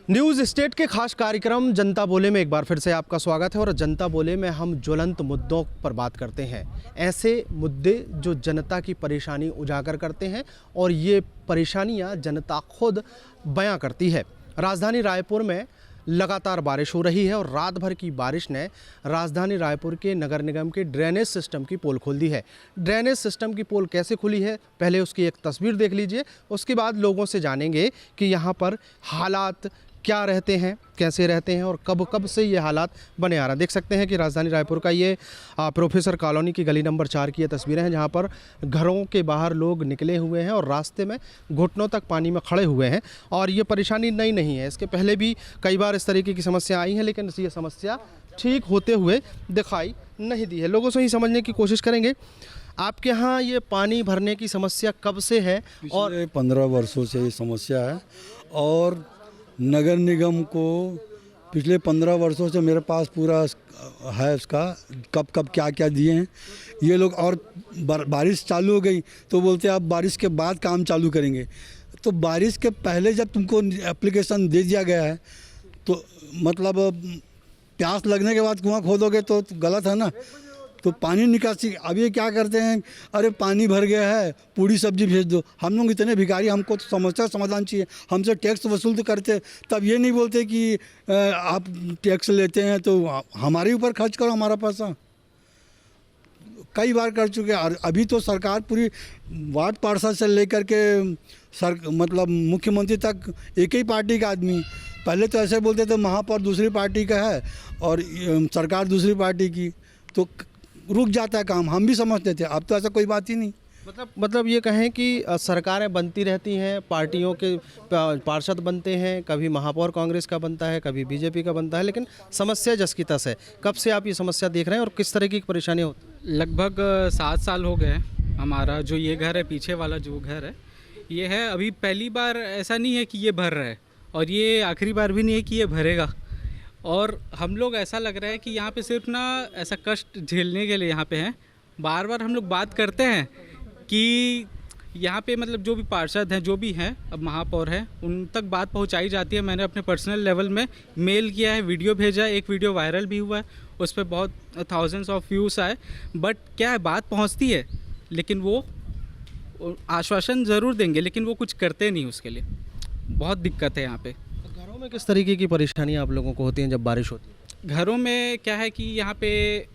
News state के खास कार्यक्रम जनता बोले में एक बार फिर से आपका स्वागत है। और जनता बोले में हम ज्वलंत मुद्दों पर बात करते हैं, ऐसे मुद्दे जो जनता की परेशानी उजागर करते हैं और ये परेशानियां जनता खुद बयां करती है। राजधानी रायपुर में लगातार बारिश हो रही है और रात भर की बारिश ने राजधानी रायपुर के नगर निगम के ड्रेनेज सिस्टम की पोल खोल दी है। ड्रेनेज सिस्टम की पोल कैसे खुली है, पहले उसकी एक तस्वीर देख लीजिए, उसके बाद लोगों से जानेंगे कि यहाँ पर हालात क्या रहते हैं, कैसे रहते हैं और कब कब से ये हालात बने आ रहा है। देख सकते हैं कि राजधानी रायपुर का ये प्रोफेसर कॉलोनी की गली नंबर 4 की ये तस्वीरें हैं, जहाँ पर घरों के बाहर लोग निकले हुए हैं और रास्ते में घुटनों तक पानी में खड़े हुए हैं। और ये परेशानी नई नहीं है, इसके पहले भी कई बार इस तरीके की समस्या आई है, लेकिन ये समस्या ठीक होते हुए दिखाई नहीं दी है। लोगों से ही समझने की कोशिश करेंगे, आपके यहाँ ये पानी भरने की समस्या कब से है? और पिछले 15 वर्षों से ये समस्या है और नगर निगम को पिछले 15 वर्षों से मेरे पास पूरा है उसका कब कब क्या क्या दिए हैं ये लोग। और बारिश चालू हो गई तो बोलते हैं अब बारिश के बाद काम चालू करेंगे। तो बारिश के पहले जब तुमको एप्लीकेशन दे दिया गया है तो मतलब प्यास लगने के बाद कुआं खोदोगे तो गलत है ना। तो पानी निकासी अब ये क्या करते हैं, अरे पानी भर गया है पूरी सब्जी भेज दो। हम लोग इतने भिखारी, हमको तो समस्या समाधान चाहिए। हमसे टैक्स वसूल तो करते, तब ये नहीं बोलते कि आप टैक्स लेते हैं तो हमारे ऊपर खर्च करो हमारा पैसा। कई बार कर चुके हैं और अभी तो सरकार पूरी वार्ड पार्षद से लेकर के मतलब मुख्यमंत्री तक एक ही पार्टी का आदमी। पहले तो ऐसे बोलते थे महापौर दूसरी पार्टी का है और सरकार दूसरी पार्टी की, तो रुक जाता है काम। हम भी समझते थे, अब तो ऐसा कोई बात ही नहीं। मतलब ये कहें कि सरकारें बनती रहती हैं, पार्टियों के पार्षद बनते हैं, कभी महापौर कांग्रेस का बनता है, कभी बीजेपी का बनता है, लेकिन समस्या जस की तस है। कब से आप ये समस्या देख रहे हैं और किस तरह की परेशानी होती है? लगभग 7 साल हो गए। हमारा जो ये घर है, पीछे वाला जो घर है ये है, अभी पहली बार ऐसा नहीं है कि ये भर रहा है और ये आखिरी बार भी नहीं है कि ये भरेगा। और हम लोग ऐसा लग रहा है कि यहाँ पे सिर्फ ना ऐसा कष्ट झेलने के लिए यहाँ पे हैं। बार बार हम लोग बात करते हैं कि यहाँ पे मतलब जो भी पार्षद हैं, जो भी हैं, अब महापौर हैं, उन तक बात पहुँचाई जाती है। मैंने अपने पर्सनल लेवल में मेल किया है, वीडियो भेजा है, एक वीडियो वायरल भी हुआ है, उस पर बहुत थाउजेंड्स ऑफ व्यूज़ आए। बट क्या है, बात पहुँचती है लेकिन वो आश्वासन ज़रूर देंगे लेकिन वो कुछ करते नहीं। उसके लिए बहुत दिक्कत है यहाँ पे। घरों में किस तरीके की परेशानियाँ आप लोगों को होती हैं जब बारिश होती है? घरों में क्या है कि यहाँ पे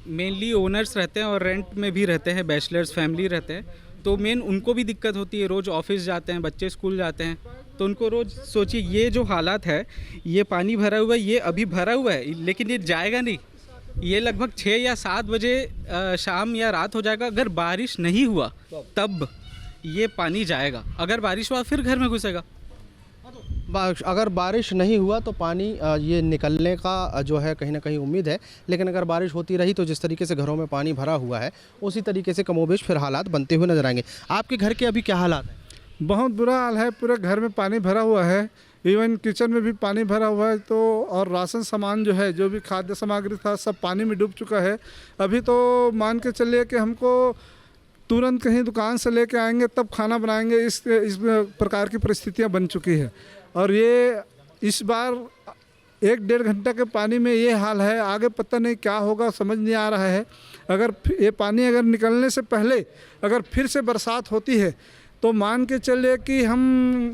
मेनली ओनर्स रहते हैं और रेंट में भी रहते हैं, बैचलर्स फैमिली रहते हैं, तो मेन उनको भी दिक्कत होती है। रोज़ ऑफिस जाते हैं, बच्चे स्कूल जाते हैं, तो उनको रोज़ सोचिए ये जो हालात है, ये पानी भरा हुआ है, ये अभी भरा हुआ है लेकिन ये जाएगा नहीं। ये लगभग 6 या 7 बजे शाम या रात हो जाएगा। अगर बारिश नहीं हुआ तब ये पानी जाएगा, अगर बारिश हुआ फिर घर में घुसेगा। अगर बारिश नहीं हुआ तो पानी ये निकलने का जो है कहीं ना कहीं उम्मीद है, लेकिन अगर बारिश होती रही तो जिस तरीके से घरों में पानी भरा हुआ है उसी तरीके से कमोबेश फिर हालात बनते हुए नजर आएंगे। आपके घर के अभी क्या हालात हैं? बहुत बुरा हाल है, पूरे घर में पानी भरा हुआ है, इवन किचन में भी पानी भरा हुआ है। तो और राशन सामान जो है, जो भी खाद्य सामग्री था, सब पानी में डूब चुका है। अभी तो मान के चलिए कि हमको तुरंत कहीं दुकान से लेके आएंगे तब खाना बनाएंगे, इस प्रकार की परिस्थितियां बन चुकी है। और ये इस बार 1-1.5 घंटा के पानी में ये हाल है, आगे पता नहीं क्या होगा, समझ नहीं आ रहा है। अगर ये पानी अगर निकलने से पहले अगर फिर से बरसात होती है तो मान के चलिए कि हम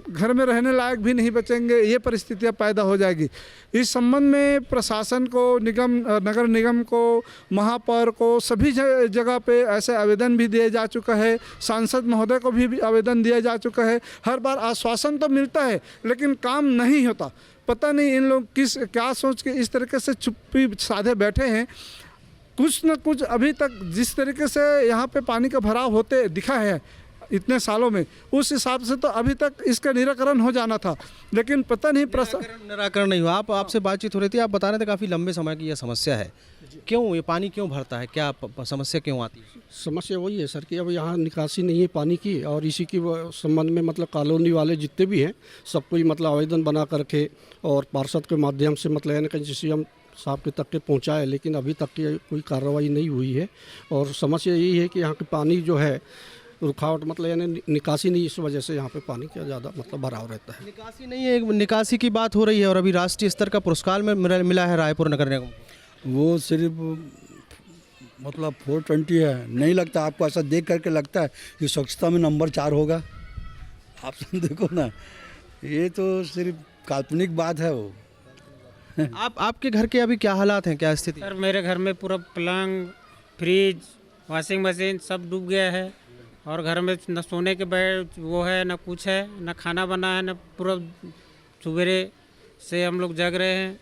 घर में रहने लायक भी नहीं बचेंगे, ये परिस्थितियाँ पैदा हो जाएगी। इस संबंध में प्रशासन को, नगर निगम को, महापौर को, सभी जगह पे ऐसे आवेदन भी दिए जा चुका है। सांसद महोदय को भी आवेदन दिया जा चुका है। हर बार आश्वासन तो मिलता है लेकिन काम नहीं होता। पता नहीं इन लोग क्या सोच के इस तरीके से चुप्पी साधे बैठे हैं। कुछ न कुछ अभी तक जिस तरीके से यहाँ पे पानी का भराव होते दिखा है इतने सालों में, उस हिसाब से तो अभी तक इसका निराकरण हो जाना था, लेकिन पता नहीं निराकरण नहीं हुआ। आपसे बातचीत हो रही थी, आप बता रहे थे काफ़ी लंबे समय की यह समस्या है। क्यों ये पानी क्यों भरता है, क्या समस्या क्यों आती है? समस्या वही है सर कि अब यहाँ निकासी नहीं है पानी की, और इसी की संबंध में मतलब कॉलोनी वाले जितने भी हैं सबको मतलब आवेदन बना करके और पार्षद के माध्यम से मतलब कहीं सीएम साहब के तक के पहुँचाए, लेकिन अभी तक की कोई कार्रवाई नहीं हुई है। और समस्या यही है कि यहाँ की पानी जो है रुकावट मतलब यानी निकासी नहीं, इस वजह से यहाँ पे पानी का ज़्यादा मतलब भराव रहता है। निकासी नहीं है, निकासी की बात हो रही है और अभी राष्ट्रीय स्तर का पुरस्कार में मिला है रायपुर नगर निगम को। वो सिर्फ मतलब 420 है, नहीं लगता आपको? ऐसा देख करके लगता है कि स्वच्छता में नंबर 4 होगा? आप सब देखो ना, ये तो सिर्फ काल्पनिक बात है वो। आपके घर के अभी क्या हालात हैं, क्या स्थिति? सर मेरे घर में पूरा पलंग, फ्रिज, वॉशिंग मशीन सब डूब गया है और घर में न सोने के बेड वो है, न कुछ है, न खाना बना है, न पूरा सवेरे से हम लोग जग रहे हैं,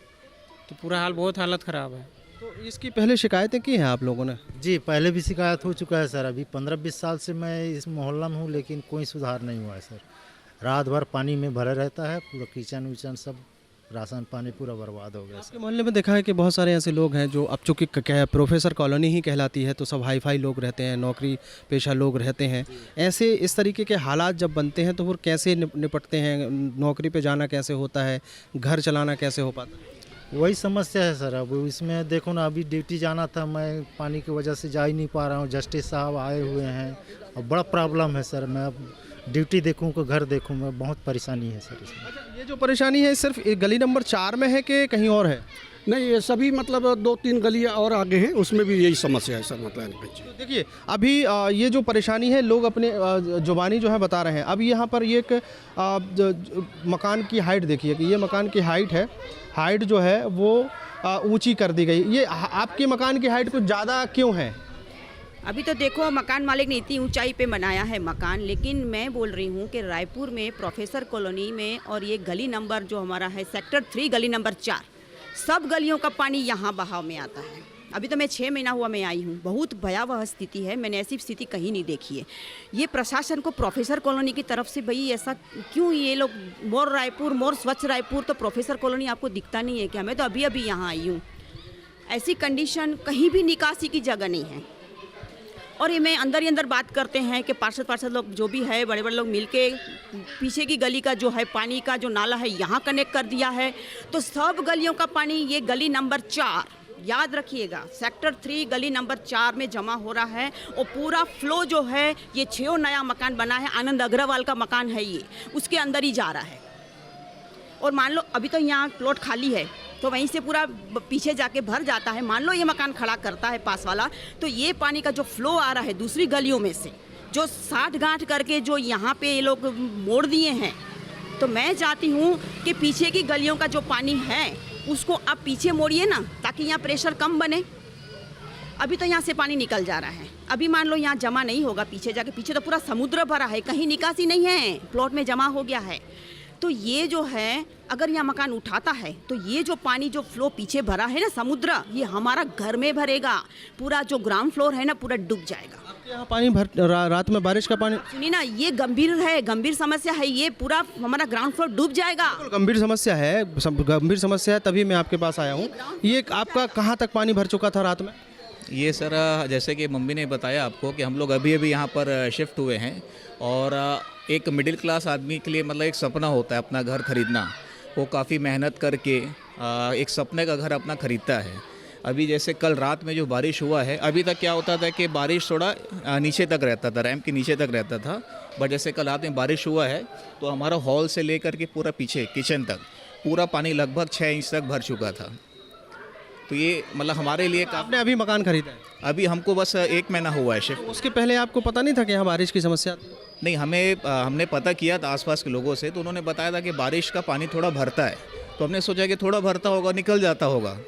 तो पूरा हाल बहुत हालत ख़राब है। तो इसकी पहले शिकायतें की हैं आप लोगों ने? जी पहले भी शिकायत हो चुका है सर। अभी 15-20 साल से मैं इस मोहल्ला में हूँ, लेकिन कोई सुधार नहीं हुआ है सर। रात भर पानी में भरा रहता है, पूरा किचन विचन सब राशन पानी पूरा बर्बाद हो गया आपके सर। मोहल्ले में देखा है कि बहुत सारे ऐसे लोग हैं जो अब चूँकि प्रोफेसर कॉलोनी ही कहलाती है तो सब हाई फाई लोग रहते हैं, नौकरी पेशा लोग रहते हैं। ऐसे इस तरीके के हालात जब बनते हैं तो फिर कैसे निपटते हैं? नौकरी पे जाना कैसे होता है, घर चलाना कैसे हो पाता है? वही समस्या है सर। अब इसमें देखो ना, अभी ड्यूटी जाना था, मैं पानी की वजह से जा ही नहीं पा रहा हूँ। जस्टिस साहब आए हुए हैं और बड़ा प्रॉब्लम है सर। मैं अब ड्यूटी देखूँ को घर देखूँ, मैं बहुत परेशानी है सर इसमें। अच्छा, ये जो परेशानी है सिर्फ गली नंबर 4 में है कि कहीं और है? नहीं, ये सभी मतलब 2-3 गलियाँ और आगे हैं, उसमें भी यही समस्या है सर। मतलब तो देखिए अभी ये जो परेशानी है लोग अपने जुबानी जो है बता रहे हैं। अब यहाँ पर ये एक मकान की हाइट देखिए कि ये मकान की हाइट जो है वो ऊंची कर दी गई। ये आपके मकान की हाइट कुछ ज़्यादा क्यों है? अभी तो देखो मकान मालिक ने इतनी ऊंचाई पे बनाया है मकान, लेकिन मैं बोल रही हूँ कि रायपुर में प्रोफेसर कॉलोनी में और ये गली नंबर जो हमारा है सेक्टर 3 गली नंबर 4, सब गलियों का पानी यहाँ बहाव में आता है। अभी तो मैं 6 महीना हुआ मैं आई हूँ, बहुत भयावह स्थिति है। मैंने ऐसी स्थिति कहीं नहीं देखी है। ये प्रशासन को प्रोफेसर कॉलोनी की तरफ से भाई ऐसा क्यों, ये लोग मोर रायपुर, मोर स्वच्छ रायपुर, तो प्रोफेसर कॉलोनी आपको दिखता नहीं है क्या? मैं तो अभी अभी यहाँ आई हूँ। ऐसी कंडीशन, कहीं भी निकासी की जगह नहीं है। और ये मैं अंदर ही अंदर बात करते हैं कि पार्षद लोग जो भी है, बड़े बड़े लोग मिलके पीछे की गली का जो है पानी का जो नाला है यहाँ कनेक्ट कर दिया है, तो सब गलियों का पानी ये गली नंबर 4, याद रखिएगा, सेक्टर 3 गली नंबर 4 में जमा हो रहा है। और पूरा फ्लो जो है, ये 6 नया मकान बना है, आनंद अग्रवाल का मकान है ये, उसके अंदर ही जा रहा है। और मान लो अभी तो यहाँ प्लॉट खाली है, तो वहीं से पूरा पीछे जाके भर जाता है। मान लो ये मकान खड़ा करता है पास वाला, तो ये पानी का जो फ्लो आ रहा है दूसरी गलियों में से, जो 60 गांठ करके जो यहाँ पे ये लोग मोड़ दिए हैं, तो मैं चाहती हूँ कि पीछे की गलियों का जो पानी है उसको आप पीछे मोड़िए ना, ताकि यहाँ प्रेशर कम बने। अभी तो यहाँ से पानी निकल जा रहा है, अभी मान लो यहाँ जमा नहीं होगा, पीछे जाके, पीछे तो पूरा समुद्र भरा है, कहीं निकासी नहीं है, प्लॉट में जमा हो गया है। तो ये जो है, अगर यहाँ मकान उठाता है तो ये जो पानी जो फ्लो पीछे भरा है ना समुद्र, ये हमारा घर में भरेगा, पूरा जो ग्राउंड फ्लोर है ना पूरा डूब जाएगा। आपके यहाँ पानी रात में बारिश का पानी, सुनिए ना, ये गंभीर समस्या है, ये पूरा हमारा ग्राउंड फ्लोर डूब जाएगा। गंभीर समस्या है, तभी मैं आपके पास आया हूँ। ये आपका कहाँ तक पानी भर चुका था रात में? ये सर जैसे कि मम्मी ने बताया आपको कि हम लोग अभी अभी यहाँ पर शिफ्ट हुए हैं, और एक मिडिल क्लास आदमी के लिए मतलब एक सपना होता है अपना घर खरीदना। वो काफ़ी मेहनत करके एक सपने का घर अपना खरीदता है। अभी जैसे कल रात में जो बारिश हुआ है, अभी तक क्या होता था कि बारिश थोड़ा नीचे तक रहता था, रैंप के नीचे तक रहता था, बट जैसे कल रात में बारिश हुआ है तो हमारा हॉल से लेकर के पूरा पीछे किचन तक पूरा पानी लगभग 6 इंच तक भर चुका था। तो ये मतलब हमारे लिए आपने अभी मकान खरीदा है? अभी हमको बस 1 महीना हुआ है शिफ्ट। उसके पहले आपको पता नहीं था कि यहाँ बारिश की समस्या? नहीं, हमने पता किया था आसपास के लोगों से, तो उन्होंने बताया था कि बारिश का पानी थोड़ा भरता है, तो हमने सोचा कि थोड़ा भरता होगा, निकल जाता होगा।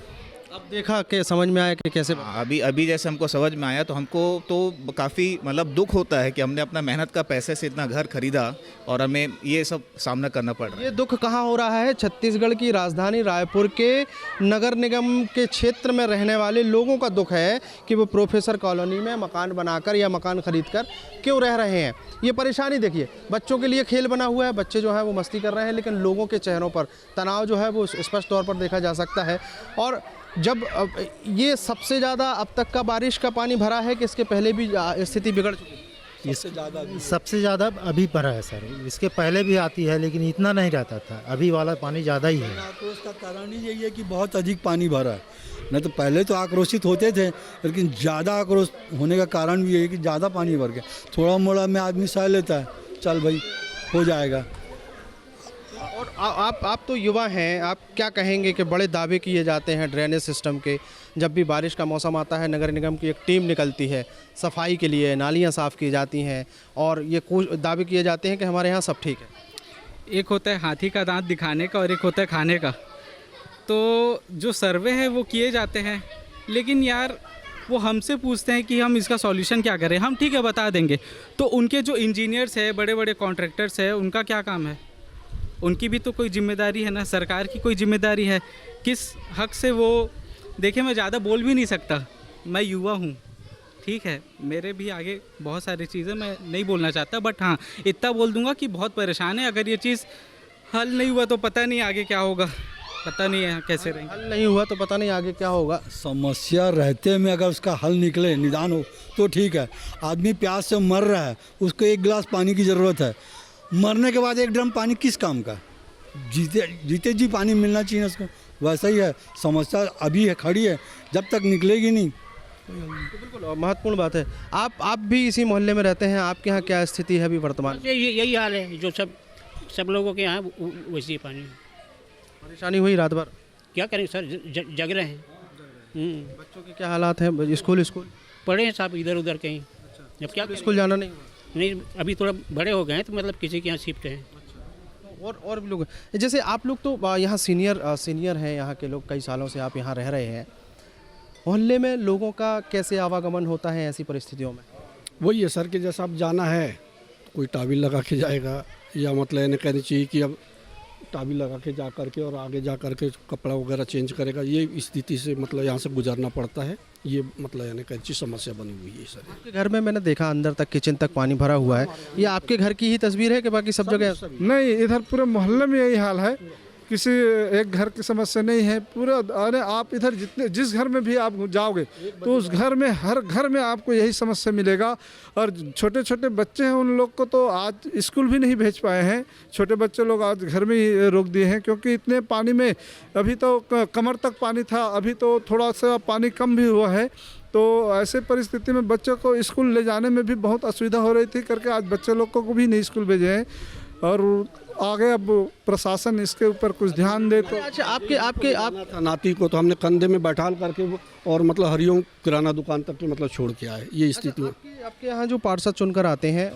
अब देखा कि समझ में आया कि कैसे? अभी जैसे हमको समझ में आया, तो हमको तो काफ़ी मतलब दुख होता है कि हमने अपना मेहनत का पैसे से इतना घर खरीदा और हमें ये सब सामना करना पड़ रहा है। ये दुख कहाँ हो रहा है? छत्तीसगढ़ की राजधानी रायपुर के नगर निगम के क्षेत्र में रहने वाले लोगों का दुख है कि वो प्रोफेसर कॉलोनी में मकान बनाकर या मकान खरीदकर क्यों रह रहे हैं। ये परेशानी देखिए, बच्चों के लिए खेल बना हुआ है, बच्चे जो है वो मस्ती कर रहे हैं, लेकिन लोगों के चेहरों पर तनाव जो है वो स्पष्ट तौर पर देखा जा सकता है। और जब ये सबसे ज़्यादा अब तक का बारिश का पानी भरा है कि इसके पहले भी स्थिति बिगड़ चुकी है? सबसे ज़्यादा अभी भरा है सर। इसके पहले भी आती है लेकिन इतना नहीं रहता था, अभी वाला पानी ज़्यादा ही है। तो इसका कारण ही यही है कि बहुत अधिक पानी भरा है नहीं तो पहले तो आक्रोशित होते थे, लेकिन ज़्यादा आक्रोश होने का कारण भी यही है कि ज़्यादा पानी भर गया। थोड़ा मोड़ा में आदमी सह लेता है, चल भाई हो जाएगा। और आप तो युवा हैं, आप क्या कहेंगे कि बड़े दावे किए जाते हैं ड्रेनेज सिस्टम के, जब भी बारिश का मौसम आता है नगर निगम की एक टीम निकलती है सफाई के लिए, नालियाँ साफ़ की जाती हैं और ये दावे किए जाते हैं कि हमारे यहाँ सब ठीक है। एक होता है हाथी का दांत दिखाने का और एक होता है खाने का। तो जो सर्वे है वो किए जाते हैं, लेकिन यार वो हमसे पूछते हैं कि हम इसका सॉल्यूशन क्या करें। हम ठीक है बता देंगे, तो उनके जो इंजीनियर्स हैं, बड़े बड़े कॉन्ट्रैक्टर्स हैं, उनका क्या काम है? उनकी भी तो कोई जिम्मेदारी है ना, सरकार की कोई जिम्मेदारी है। किस हक से वो, देखिए मैं ज़्यादा बोल भी नहीं सकता, मैं युवा हूँ, ठीक है, मेरे भी आगे बहुत सारी चीज़ें मैं नहीं बोलना चाहता, बट हाँ इतना बोल दूंगा कि बहुत परेशान है। अगर ये चीज़ हल नहीं हुआ तो पता नहीं आगे क्या होगा, पता नहीं है कैसे रहेंगे। हल नहीं हुआ तो पता नहीं आगे क्या होगा। समस्या रहते में अगर उसका हल निकले, निदान हो तो ठीक है। आदमी प्यास से मर रहा है, उसको एक गिलास पानी की ज़रूरत है, मरने के बाद एक ड्रम पानी किस काम का? जीते जी पानी मिलना चाहिए उसको। वैसा ही है, समस्या अभी है, खड़ी है, जब तक निकलेगी नहीं। तो बिल्कुल महत्वपूर्ण बात है। आप भी इसी मोहल्ले में रहते हैं, आपके यहाँ क्या स्थिति है अभी वर्तमान? यही हाल है जो सब लोगों के यहाँ वैसी है। पानी परेशानी हुई रात भर? क्या करें सर, जग रहे हैं। बच्चों के क्या हालात हैं? स्कूल पढ़े हैं साहब इधर उधर कहीं। अब क्या स्कूल जाना नहीं हुआ? नहीं, अभी थोड़ा बड़े हो गए हैं तो मतलब किसी के यहाँ शिफ्ट हैं। और भी लोग, जैसे आप लोग तो यहाँ सीनियर हैं, यहाँ के लोग, कई सालों से आप यहाँ रह रहे हैं। मोहल्ले में लोगों का कैसे आवागमन होता है ऐसी परिस्थितियों में? वही है सर कि जैसा आप जाना है तो कोई टाबिल लगा के जाएगा, या मतलब इन्हें कहनी चाहिए कि अब टाबिल लगा के जा करके और आगे जा करके कपड़ा वगैरह चेंज करेगा। ये स्थिति से मतलब यहाँ से गुजरना पड़ता है। ये मतलब यानी कैसी समस्या बनी हुई है सर। आपके घर में मैंने देखा अंदर तक, किचन तक पानी भरा हुआ है। ये आपके घर की ही तस्वीर है कि बाकी सब जगह? नहीं, इधर पूरे मोहल्ले में यही हाल है। किसी एक घर की समस्या नहीं है, पूरा। अरे आप इधर जिस घर में भी आप जाओगे तो उस घर में, हर घर में आपको यही समस्या मिलेगा। और छोटे छोटे बच्चे हैं, उन लोग को तो आज स्कूल भी नहीं भेज पाए हैं। छोटे बच्चे लोग आज घर में ही रोक दिए हैं, क्योंकि इतने पानी में, अभी तो कमर तक पानी था, अभी तो थोड़ा सा पानी कम भी हुआ है। तो ऐसे परिस्थिति में बच्चों को स्कूल ले जाने में भी बहुत असुविधा हो रही थी करके आज बच्चे लोग को भी नहीं स्कूल भेजे हैं। और आगे अब प्रशासन इसके ऊपर कुछ ध्यान दे तो। अच्छा, आप नाती को तो हमने कंधे में बैठाल करके और मतलब हरिओम किराना दुकान तक के मतलब छोड़ के आए। ये स्थिति है। आपके यहाँ जो पार्षद चुनकर आते हैं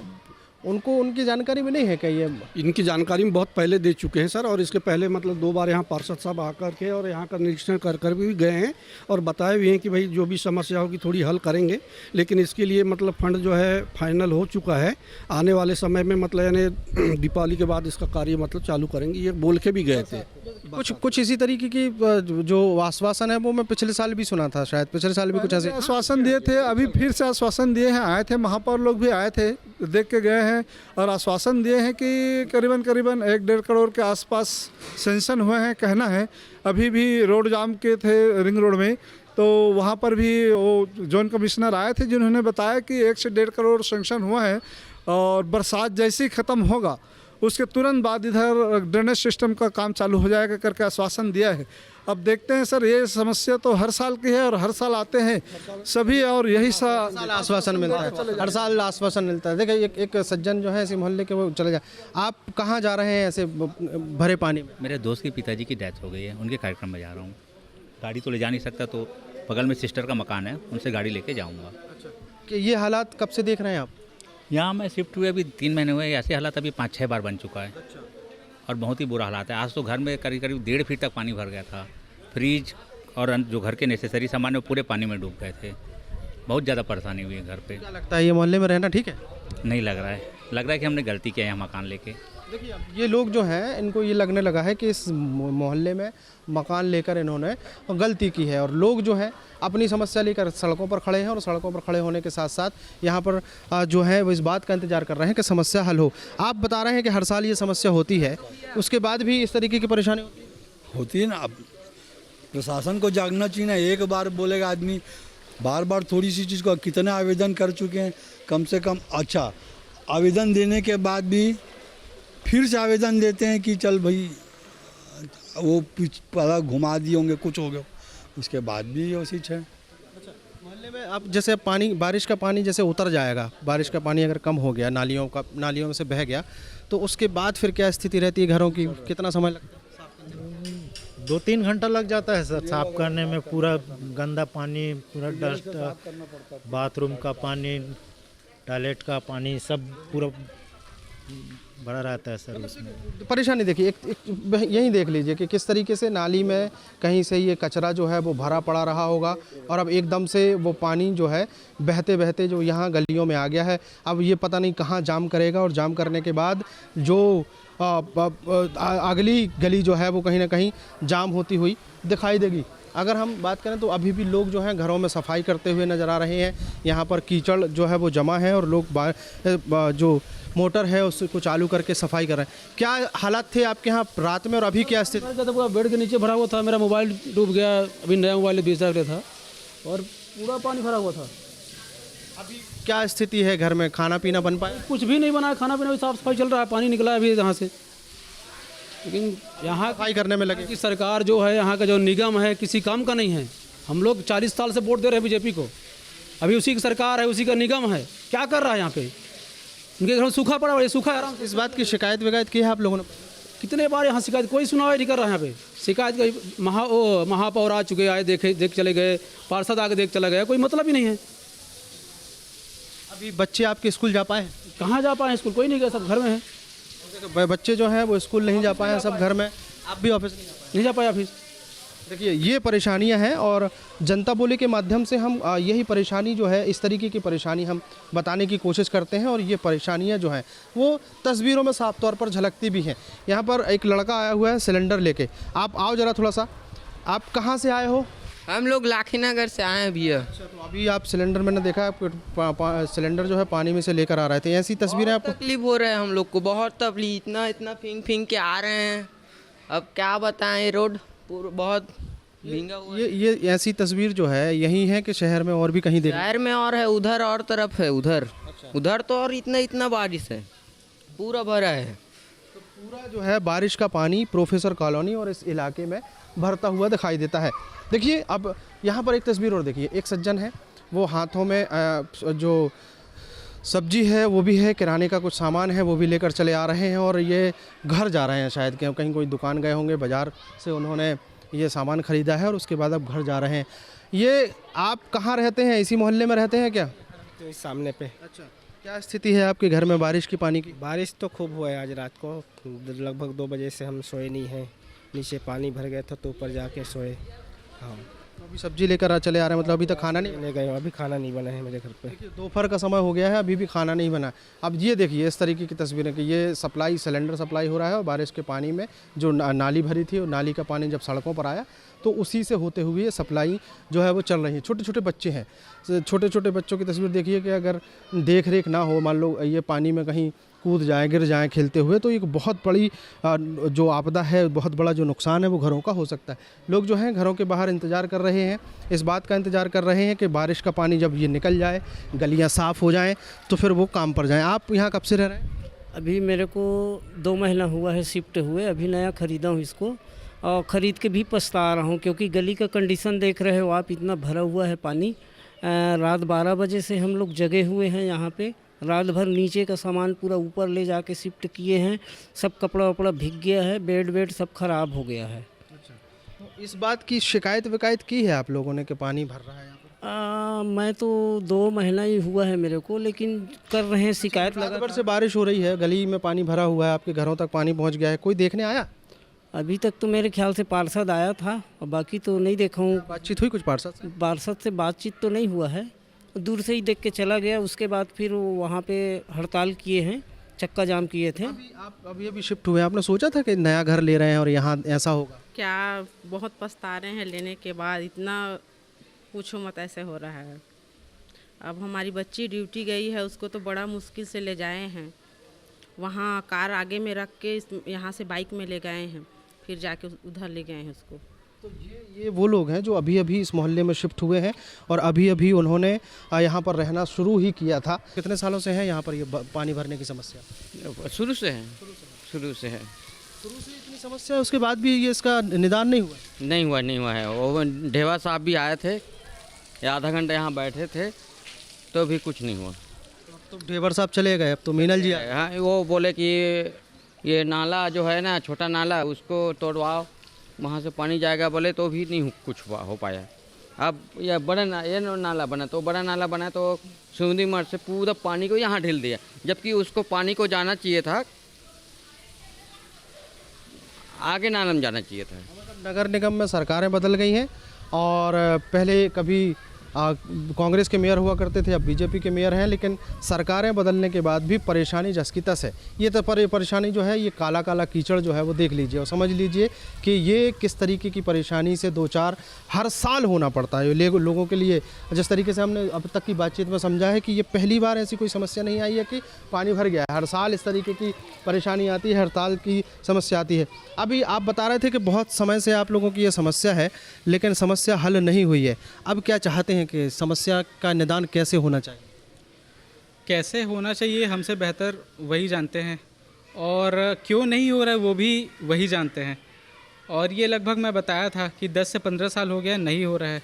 उनको उनकी जानकारी में नहीं है क्या? ये इनकी जानकारी में बहुत पहले दे चुके हैं सर, और इसके पहले मतलब 2 बार यहाँ पार्षद साहब आकर के और यहाँ का निरीक्षण कर भी गए हैं और बताए भी हैं कि भाई जो भी समस्या होगी थोड़ी हल करेंगे। लेकिन इसके लिए मतलब फंड जो है फाइनल हो चुका है। आने वाले समय में मतलब यानी दीपावली के बाद इसका कार्य मतलब चालू करेंगे, ये बोल के भी गए थे। कुछ इसी तरीके की जो आश्वासन है वो मैं पिछले साल भी सुना था, शायद पिछले साल भी कुछ ऐसे आश्वासन दिए थे। अभी फिर से आश्वासन दिए हैं, आए थे महापौर लोग भी आए थे, देख के गए हैं और आश्वासन दिए हैं कि करीबन 1-1.5 करोड़ के आसपास सेंक्शन हुए हैं। कहना है अभी भी रोड जाम के थे रिंग रोड में, तो वहाँ पर भी वो जोन कमिश्नर आए थे जिन्होंने बताया कि 1 से 1.5 करोड़ सेंक्शन हुआ है और बरसात जैसे ही ख़त्म होगा उसके तुरंत बाद इधर ड्रेनेज सिस्टम का काम चालू हो जाएगा करके आश्वासन दिया है। अब देखते हैं सर, ये समस्या तो हर साल की है और हर साल आते हैं सभी और यही साल आश्वासन मिलता है, हर साल आश्वासन मिलता है। देखिए एक सज्जन जो है इसी मोहल्ले के, वो चले जाए। आप कहाँ जा रहे हैं ऐसे भरे पानी में? मेरे दोस्त के पिताजी की डेथ हो गई है, उनके कार्यक्रम में जा रहा हूँ। गाड़ी तो ले जा नहीं सकता, तो बगल में सिस्टर का मकान है, उनसे गाड़ी लेके जाऊँगा। कि ये हालात कब से देख रहे हैं आप? यहाँ मैं शिफ्ट हुए अभी 3 महीने हुए। ऐसे हालात अभी 5-6 बार बन चुका है और बहुत ही बुरा हालात है। आज तो घर में करीब 1.5 फीट तक पानी भर गया था। फ्रिज और जो घर के नेसेसरी सामान वो पूरे पानी में डूब गए थे। बहुत ज़्यादा परेशानी हुई है घर पे। क्या लगता है ये मोहल्ले में रहना ठीक है? नहीं लग रहा है कि हमने गलती किया है यहाँ मकान लेके। देखिए ये लोग जो हैं इनको ये लगने लगा है कि इस मोहल्ले में मकान लेकर इन्होंने गलती की है, और लोग जो हैं अपनी समस्या लेकर सड़कों पर खड़े हैं और सड़कों पर खड़े होने के साथ साथ यहाँ पर जो है वो इस बात का इंतजार कर रहे हैं कि समस्या हल हो। आप बता रहे हैं कि हर साल ये समस्या होती है, उसके बाद भी इस तरीके की परेशानी होती है ना। अब प्रशासन को जागना चाहिए ना। एक बार बोलेगा आदमी, बार बार थोड़ी सी चीज़ को कितने आवेदन कर चुके हैं कम से कम। अच्छा, आवेदन देने के बाद भी फिर से आवेदन देते हैं कि चल भाई वो पहला घुमा दिए होंगे, कुछ हो गया। इसके बाद भी उसी है। मोहल्ले में अब जैसे पानी, बारिश का पानी जैसे उतर जाएगा, बारिश का पानी अगर कम हो गया, नालियों में से बह गया, तो उसके बाद फिर क्या स्थिति रहती है घरों की? कितना समय लगता है? 2-3 घंटा लग जाता है सर साफ़ करने में। पूरा गंदा पानी, पूरा डस्ट, बाथरूम का पानी, टॉयलेट का पानी सब पूरा भरा रहता है सर उसमें। परेशानी देखिए, एक यही देख लीजिए कि किस तरीके से नाली में कहीं से ये कचरा जो है वो भरा पड़ा रहा होगा, और अब एकदम से वो पानी जो है बहते बहते जो यहाँ गलियों में आ गया है। अब ये पता नहीं कहाँ जाम करेगा, और जाम करने के बाद जो अगली गली जो है वो कहीं ना कहीं जाम होती हुई दिखाई देगी। अगर हम बात करें तो अभी भी लोग जो हैं घरों में सफाई करते हुए नज़र आ रहे हैं। यहाँ पर कीचड़ जो है वो जमा है, और लोग जो मोटर है उसको चालू करके सफाई कर रहे हैं। क्या हालात थे आपके यहाँ रात में, और अभी क्या स्थिति? पूरा बेड के नीचे भरा हुआ था, मेरा मोबाइल डूब गया, अभी नया मोबाइल 20 हज़ार का था, और पूरा पानी भरा हुआ था। अभी क्या स्थिति है घर में? खाना पीना बन पाया? कुछ भी नहीं बना, खाना पीना भी साफ सफाई चल रहा है, पानी निकला है अभी यहाँ से, लेकिन यहाँ सफाई करने में लगे। की सरकार जो है, यहाँ का जो निगम है, किसी काम का नहीं है। हम लोग 40 साल से वोट दे रहे हैं बीजेपी को, अभी उसी की सरकार है, उसी का निगम है, क्या कर रहा है यहाँ पे? उनके घर में सूखा पड़ा हुआ है, सूखा आराम। इस बात की शिकायत विकायत की है आप लोगों ने? कितने बार यहाँ शिकायत, कोई सुनवाई नहीं कर रहा है यहाँ पे। शिकायत का महापौर आ चुके, आए देख चले गए, पार्षद आके देख चला गया, कोई मतलब ही नहीं है। अभी बच्चे आपके स्कूल जा पाए? कहाँ जा पाए स्कूल? कोई नहीं गया, सब घर में है। बच्चे जो हैं वो स्कूल नहीं जा पाए हैं, सब घर में। आप भी ऑफिस नहीं जा पाए ऑफिस। देखिए ये परेशानियां हैं, और जनता बोले के माध्यम से हम यही परेशानी जो है, इस तरीके की परेशानी हम बताने की कोशिश करते हैं। और ये परेशानियां जो हैं वो तस्वीरों में साफ तौर पर झलकती भी हैं। यहाँ पर एक लड़का आया हुआ है सिलेंडर लेके। आप आओ ज़रा थोड़ा सा। आप कहाँ से आए हो? हम लोग लाखीनगर से आए हैं भैया। अच्छा, तो अभी आप सिलेंडर, मैंने देखा आप सिलेंडर जो है पानी में से लेकर आ रहे थे, ऐसी तस्वीरें आपको? तकलीफ हो रहा है हम लोग को, बहुत तकलीफ, इतना फिंग के आ रहे हैं। अब क्या बताएं, रोड बहुत भींगा हुआ है। ये ऐसी तस्वीर जो है यही है कि शहर में और भी कहीं देख? शहर में और है, उधर और तरफ है, उधर। अच्छा। उधर तो और इतना बारिश है, पूरा भरा है। तो पूरा जो है बारिश का पानी प्रोफेसर कॉलोनी और इस इलाके में भरता हुआ दिखाई देता है। देखिए अब यहाँ पर एक तस्वीर और देखिए, एक सज्जन है, वो हाथों में जो सब्जी है वो भी है, किराने का कुछ सामान है वो भी लेकर चले आ रहे हैं, और ये घर जा रहे हैं, शायद कहीं कोई दुकान गए होंगे, बाज़ार से उन्होंने ये सामान ख़रीदा है और उसके बाद अब घर जा रहे हैं। ये आप कहाँ रहते हैं? इसी मोहल्ले में रहते हैं क्या? तो इस सामने पे। अच्छा, क्या स्थिति है आपके घर में बारिश की, पानी की? बारिश तो खूब हुआ है आज रात को, लगभग 2 बजे से हम सोए नहीं हैं। नीचे पानी भर गया था तो ऊपर जाके सोए। हाँ, तो अभी सब्जी लेकर चले आ रहे हैं, मतलब अभी तक खाना नहीं गए? अभी खाना नहीं बना है मेरे घर पे। दोपहर का समय हो गया है, अभी भी खाना नहीं बना। अब ये देखिए इस तरीके की तस्वीरें कि ये सप्लाई, सिलेंडर सप्लाई हो रहा है, और बारिश के पानी में जो नाली भरी थी, और नाली का पानी जब सड़कों पर आया तो उसी से होते हुए ये सप्लाई जो है वो चल रही है। छोटे छोटे बच्चे हैं, छोटे छोटे बच्चों की तस्वीर देखिए कि अगर देख रेख ना हो, मान लो ये पानी में कहीं कूद जाए, गिर जाए खेलते हुए, तो एक बहुत बड़ी जो आपदा है, बहुत बड़ा जो नुकसान है वो घरों का हो सकता है। लोग जो हैं घरों के बाहर इंतज़ार कर रहे हैं, इस बात का इंतज़ार कर रहे हैं कि बारिश का पानी जब ये निकल जाए, गलियां साफ़ हो जाएं, तो फिर वो काम पर जाएं। आप यहाँ कब से रह रहे हैं? अभी मेरे को 2 महीना हुआ है शिफ्ट हुए, अभी नया ख़रीदा हूँ इसको, और ख़रीद के भी पछता रहा हूँ, क्योंकि गली का कंडीशन देख रहे हो आप, इतना भरा हुआ है पानी। रात 12 बजे से हम लोग जगे हुए हैं यहाँ पे, रात भर नीचे का सामान पूरा ऊपर ले जाके शिफ्ट किए हैं, सब कपड़ा वपड़ा भीग गया है, बेड सब ख़राब हो गया है। अच्छा, तो इस बात की शिकायत विकायत की है आप लोगों ने कि पानी भर रहा है यहाँ पर? मैं तो 2 महीना ही हुआ है मेरे को, लेकिन कर रहे हैं शिकायत। रात भर से बारिश हो रही है, गली में पानी भरा हुआ है, आपके घरों तक पानी पहुँच गया है, कोई देखने आया? अभी तक तो मेरे ख्याल से पार्षद आया था, और बाकी तो नहीं देखा हूँ। बातचीत हुई कुछ पार्षद से? पार्षद से बातचीत तो नहीं हुआ है, दूर से ही देख के चला गया। उसके बाद फिर वो वहाँ पे हड़ताल किए हैं, चक्का जाम किए थे। आप अभी शिफ्ट हुए, आपने सोचा था कि नया घर ले रहे हैं और यहाँ ऐसा होगा? क्या बहुत पछता रहे हैं लेने के बाद, इतना पूछो मत, ऐसे हो रहा है। अब हमारी बच्ची ड्यूटी गई है, उसको तो बड़ा मुश्किल से ले जाए हैं, वहाँ कार आगे में रख के यहाँ से बाइक में ले गए हैं, फिर जाके उधर ले गए हैं उसको। तो ये वो लोग हैं जो अभी अभी इस मोहल्ले में शिफ्ट हुए हैं, और अभी अभी उन्होंने यहाँ पर रहना शुरू ही किया था। कितने सालों से है यहाँ पर ये पानी भरने की समस्या? शुरू से है, शुरू से है। शुरू से इतनी समस्या है, उसके बाद भी ये इसका निदान नहीं हुआ? नहीं हुआ है। वो ढेवा साहब भी आए थे, आधा घंटा यहाँ बैठे थे तो भी कुछ नहीं हुआ। तो ढेबर साहब चले गए, अब तो मीनल जी आए। हाँ, वो बोले कि ये नाला जो है ना, छोटा नाला, उसको तोड़वाओ, वहाँ से पानी जाएगा बोले, तो भी नहीं कुछ हो पाया। अब ये ये नाला बना, तो बड़ा नाला बना तो सुंदी मठ से पूरा पानी को यहाँ ढिल दिया, जबकि उसको पानी को जाना चाहिए था, आगे नाला में जाना चाहिए था। नगर निगम में सरकारें बदल गई हैं और पहले कभी कांग्रेस के मेयर हुआ करते थे, अब बीजेपी के मेयर हैं, लेकिन सरकारें बदलने के बाद भी परेशानी जस की तस है। ये तो परेशानी जो है, ये काला काला कीचड़ जो है वो देख लीजिए और समझ लीजिए कि ये किस तरीके की परेशानी से दो चार हर साल होना पड़ता है लोगों के लिए। जिस तरीके से हमने अब तक की बातचीत में समझा है कि ये पहली बार ऐसी कोई समस्या नहीं आई है कि पानी भर गया है, हर साल इस तरीके की परेशानी आती है, हड़ताल की समस्या आती है। अभी आप बता रहे थे कि बहुत समय से आप लोगों की ये समस्या है, लेकिन समस्या हल नहीं हुई है। अब क्या चाहते हैं कि समस्या का निदान कैसे होना चाहिए? कैसे होना चाहिए हमसे बेहतर वही जानते हैं, और क्यों नहीं हो रहा है वो भी वही जानते हैं। और ये लगभग मैं बताया था कि 10 से 15 साल हो गया नहीं हो रहा है।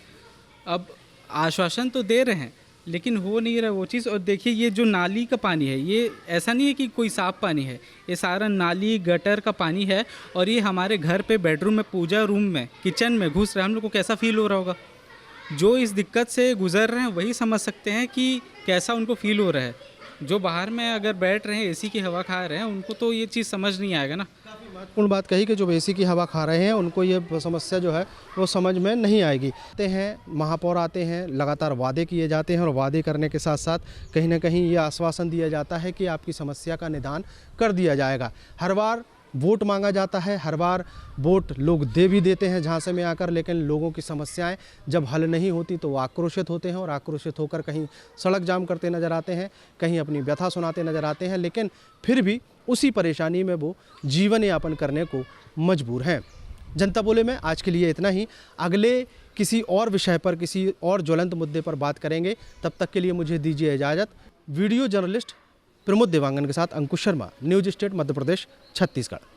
अब आश्वासन तो दे रहे हैं लेकिन हो नहीं रहा वो चीज़। और देखिए ये जो नाली का पानी है, ये ऐसा नहीं है कि कोई साफ़ पानी है, ये सारा नाली गटर का पानी है। और ये हमारे घर पे बेडरूम में, पूजा रूम में, किचन में घुस रहा है। हम लोग को कैसा फील हो रहा होगा? जो इस दिक्कत से गुज़र रहे हैं वही समझ सकते हैं कि कैसा उनको फील हो रहा है। जो बाहर में अगर बैठ रहे हैं, एसी की हवा खा रहे हैं, उनको तो ये चीज़ समझ नहीं आएगा ना। काफ़ी महत्वपूर्ण बात कही कि जो एसी की हवा खा रहे हैं उनको ये समस्या जो है वो समझ में नहीं आएगी। आते हैं महापौर, आते हैं, लगातार वादे किए जाते हैं और वादे करने के साथ साथ कहीं ना कहीं ये आश्वासन दिया जाता है कि आपकी समस्या का निदान कर दिया जाएगा। हर बार वोट मांगा जाता है, हर बार वोट लोग दे भी देते हैं झांसे में आकर, लेकिन लोगों की समस्याएं जब हल नहीं होती तो वो आक्रोशित होते हैं और आक्रोशित होकर कहीं सड़क जाम करते नज़र आते हैं, कहीं अपनी व्यथा सुनाते नज़र आते हैं, लेकिन फिर भी उसी परेशानी में वो जीवन यापन करने को मजबूर हैं। जनता बोले में आज के लिए इतना ही। अगले किसी और विषय पर, किसी और ज्वलंत मुद्दे पर बात करेंगे। तब तक के लिए मुझे दीजिए इजाज़त। वीडियो जर्नलिस्ट प्रमोद देवांगन के साथ अंकुश शर्मा, न्यूज स्टेट मध्य प्रदेश, छत्तीसगढ़।